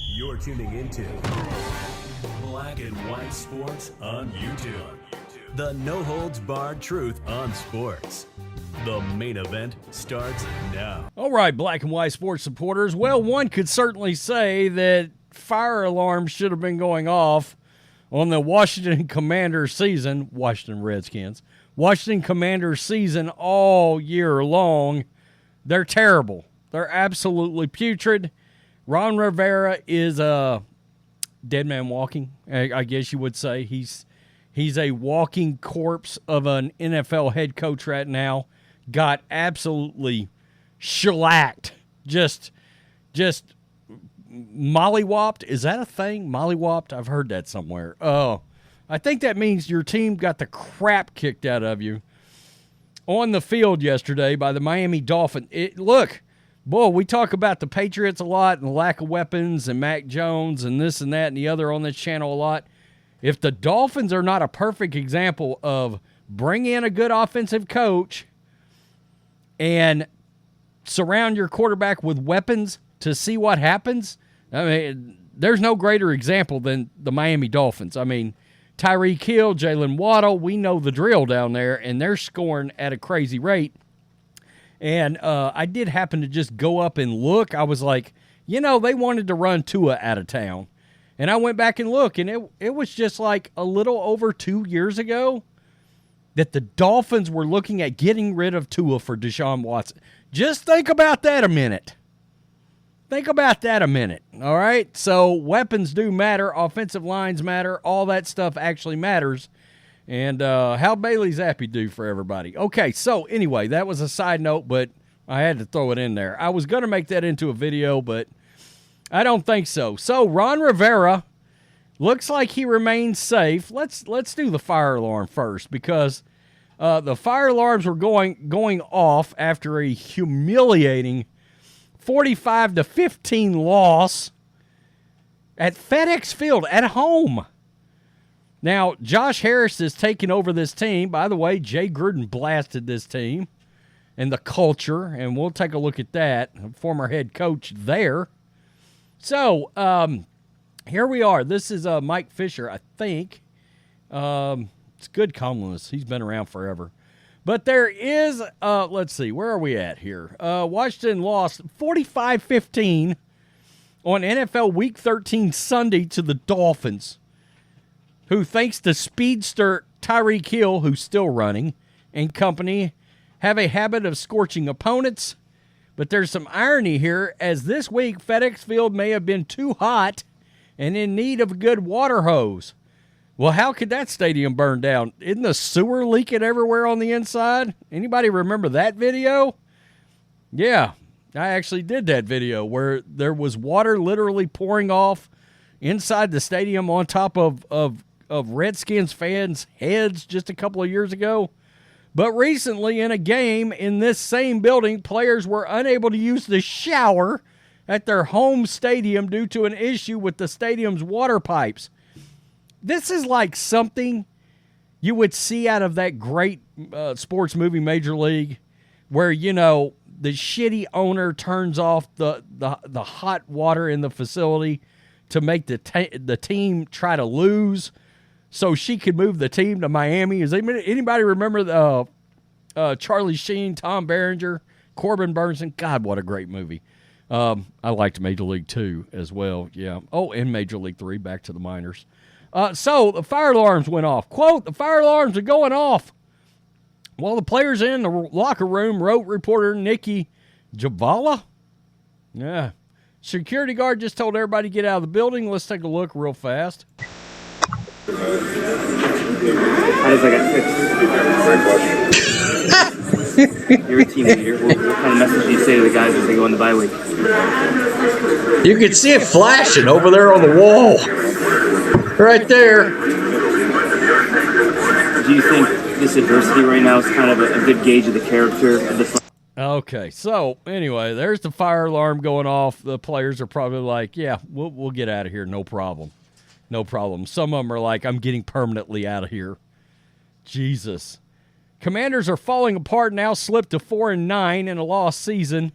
You're tuning into Black and White Sports on YouTube. The no-holds-barred truth on sports. The main event starts now. All right, Black and White Sports supporters. Well, one could certainly say that fire alarms should have been going off on the Washington Commanders season, Washington Redskins, Washington Commanders season all year long. They're terrible. They're absolutely putrid. Ron Rivera is a dead man walking, I guess you would say. He's a walking corpse of an NFL head coach right now. Got absolutely shellacked. Just mollywopped. Is that a thing? Mollywopped? I've heard that somewhere. Oh, I think that means your team got the crap kicked out of you on the field yesterday by the Miami Dolphins. Look, boy, we talk about the Patriots a lot and the lack of weapons and Mac Jones and this and that and the other on this channel a lot. If the Dolphins are not a perfect example of bring in a good offensive coach and surround your quarterback with weapons to see what happens, I mean, there's no greater example than the Miami Dolphins. I mean, Tyreek Hill, Jalen Waddle, we know the drill down there, and they're scoring at a crazy rate. And I did happen to just go up and look. I was like, they wanted to run Tua out of town. And I went back and looked, and it was just like a little over 2 years ago that the Dolphins were looking at getting rid of Tua for Deshaun Watson. Just think about that a minute. Think about that a minute, all right? So weapons do matter. Offensive lines matter. All that stuff actually matters. And how Bailey Zappi do for everybody. Okay, so anyway, that was a side note, but I had to throw it in there. I was going to make that into a video, but I don't think so. So Ron Rivera looks like he remains safe. Let's do the fire alarm first, because the fire alarms were going off after a humiliating 45-15 loss at FEDEX Field at home. Now, Josh Harris is taking over this team. By the way, Jay Gruden blasted this team and the culture, and we'll take a look at that. Former head coach there. So, here we are. This is Mike Fisher, I think. It's good columnist. He's been around forever. But there is, let's see, where are we at here? Washington lost 45-15 on NFL Week 13 Sunday to the Dolphins, who, thanks to speedster Tyreek Hill, who's still running, and company, have a habit of scorching opponents. But there's some irony here, as this week FedEx Field may have been too hot and in need of a good water hose. Well, how could that stadium burn down? Isn't the sewer leaking everywhere on the inside? Anybody remember that video? Yeah, I actually did that video where there was water literally pouring off inside the stadium on top of Redskins fans' heads just a couple of years ago. But recently in a game in this same building, players were unable to use the shower at their home stadium due to an issue with the stadium's water pipes. This is like something you would see out of that great sports movie Major League, where, the shitty owner turns off the hot water in the facility to make the team try to lose so she could move the team to Miami. Is anybody remember Charlie Sheen, Tom Berenger, Corbin Burnson? God, what a great movie. I liked Major League 2 as well, yeah. Oh, and Major League 3, back to the minors. So the fire alarms went off. Quote, the fire alarms are going off. While the players in the locker room, wrote reporter Nikki Javala. Yeah. Security guard just told everybody to get out of the building. Let's take a look real fast. How does that get fixed? You're a team leader. What kind of message do you say to the guys as they go in the bye week? You can see it flashing over there on the wall. Right there. Do you think this adversity right now is kind of a good gauge of the character of this? Okay, so anyway, there's the fire alarm going off. The players are probably like, yeah, we'll get out of here, no problem. No problem. Some of them are like, I'm getting permanently out of here. Jesus. Commanders are falling apart now, slipped to 4-9 in a lost season.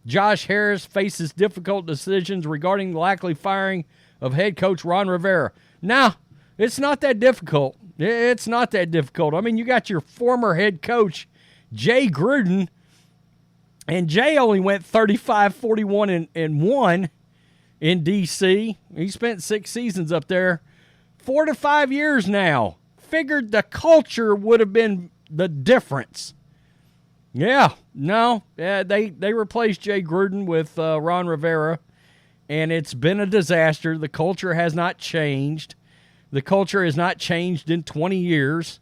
Josh Harris faces difficult decisions regarding the likely firing of head coach Ron Rivera. Now, it's not that difficult. It's not that difficult. I mean, you got your former head coach, Jay Gruden, and Jay only went 35-41-1 in D.C. He spent 6 seasons up there. 4 to 5 years now. Figured the culture would have been the difference. Yeah, no, they replaced Jay Gruden with Ron Rivera, and it's been a disaster. The culture has not changed. The culture has not changed in 20 years,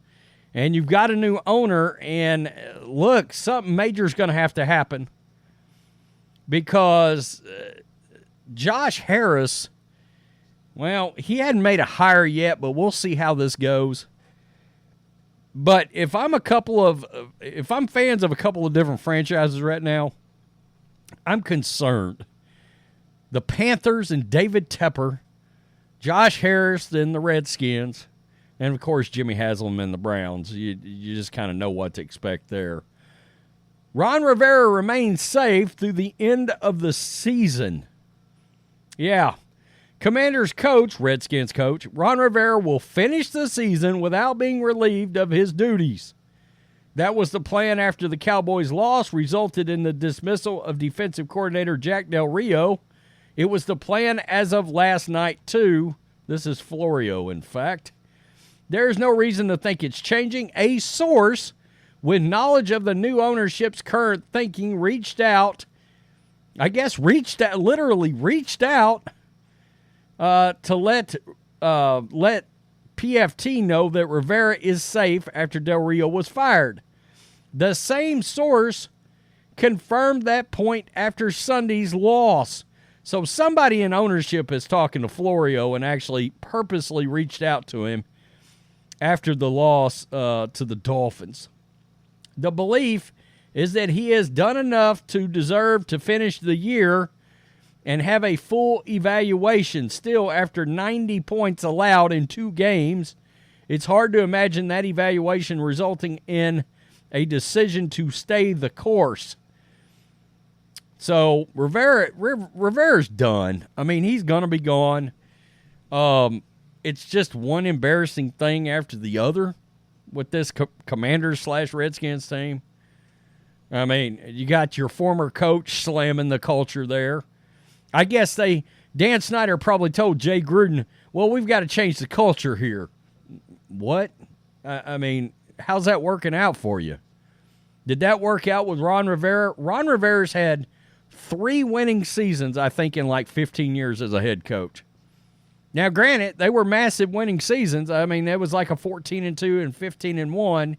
and you've got a new owner, and look, something major is going to have to happen because Josh Harris, well, he hadn't made a hire yet, but we'll see how this goes. But if I'm fans of a couple of different franchises right now, I'm concerned. The Panthers and David Tepper, Josh Harris and the Redskins, and of course Jimmy Haslam and the Browns. You just kind of know what to expect there. Ron Rivera remains safe through the end of the season. Yeah. Commanders coach, Redskins coach, Ron Rivera will finish the season without being relieved of his duties. That was the plan after the Cowboys' loss resulted in the dismissal of defensive coordinator Jack Del Rio. It was the plan as of last night, too. This is Florio, in fact. There is no reason to think it's changing. A source with knowledge of the new ownership's current thinking reached out to let PFT know that Rivera is safe after Del Rio was fired. The same source confirmed that point after Sunday's loss. So somebody in ownership is talking to Florio and actually purposely reached out to him after the loss to the Dolphins. The belief is that he has done enough to deserve to finish the year and have a full evaluation. Still, after 90 points allowed in 2 games, it's hard to imagine that evaluation resulting in a decision to stay the course. So Rivera's done. I mean, he's going to be gone. It's just one embarrassing thing after the other with this Commanders/Redskins team. I mean, you got your former coach slamming the culture there. I guess Dan Snyder probably told Jay Gruden, well, we've got to change the culture here. What? I mean, how's that working out for you? Did that work out with Ron Rivera? Ron Rivera's had 3 winning seasons, I think, in like 15 years as a head coach. Now, granted, they were massive winning seasons. I mean, it was like a 14-2 and 15-1,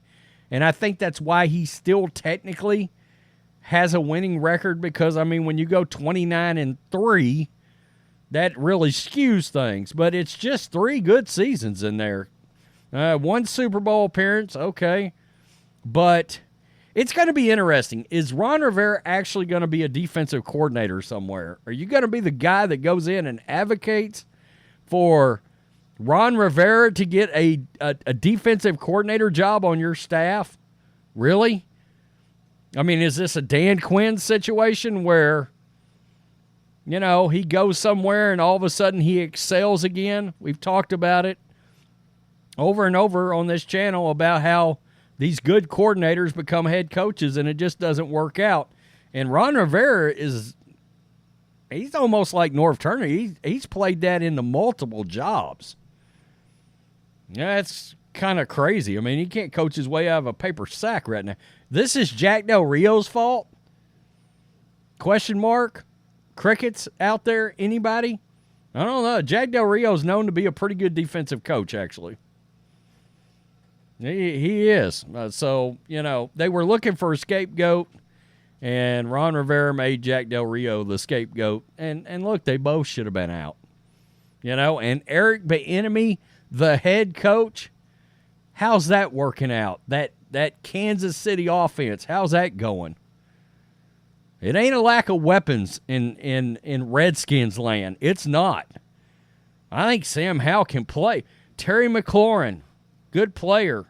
and I think that's why he still technically has a winning record because, I mean, when you go 29-3, that really skews things. But it's just 3 good seasons in there. 1 Super Bowl appearance, okay. But it's going to be interesting. Is Ron Rivera actually going to be a defensive coordinator somewhere? Are you going to be the guy that goes in and advocates for Ron Rivera to get a defensive coordinator job on your staff? Really? I mean, is this a Dan Quinn situation where, you know, he goes somewhere and all of a sudden he excels again? We've talked about it over and over on this channel about how these good coordinators become head coaches and it just doesn't work out. And Ron Rivera he's almost like Norv Turner. He's played that into multiple jobs. Yeah, it's kind of crazy. I mean, he can't coach his way out of a paper sack right now. This is Jack Del Rio's fault? Question mark? Crickets out there? Anybody? I don't know. Jack Del Rio's known to be a pretty good defensive coach, actually. He is. So, you know, they were looking for a scapegoat, and Ron Rivera made Jack Del Rio the scapegoat. And look, they both should have been out. You know, and Eric Bieniemy, the head coach, how's that working out? That Kansas City offense, how's that going? It ain't a lack of weapons in Redskins land. It's not. I think Sam Howell can play. Terry McLaurin, good player.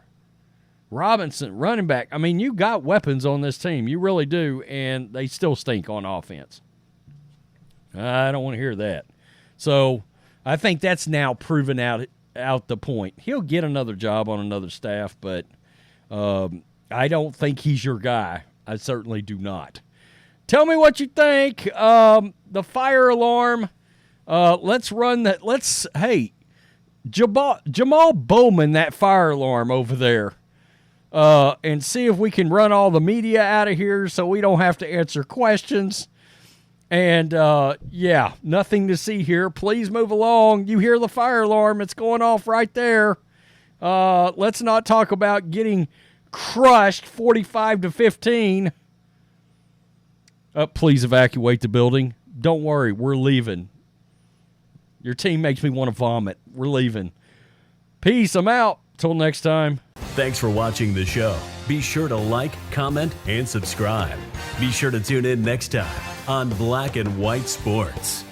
Robinson, running back. I mean, you got weapons on this team. You really do, and they still stink on offense. I don't want to hear that. So I think that's now proven out the point. He'll get another job on another staff, but I don't think he's your guy. I certainly do not. Tell me what you think. The fire alarm. Let's run that. Hey, Jamal Bowman, that fire alarm over there, and see if we can run all the media out of here so we don't have to answer questions. And, yeah, nothing to see here. Please move along. You hear the fire alarm. It's going off right there. Let's not talk about getting crushed 45-15. Please evacuate the building. Don't worry. We're leaving. Your team makes me want to vomit. We're leaving. Peace. I'm out. Till next time. Thanks for watching the show. Be sure to like, comment, and subscribe. Be sure to tune in next time on Black and White Sports.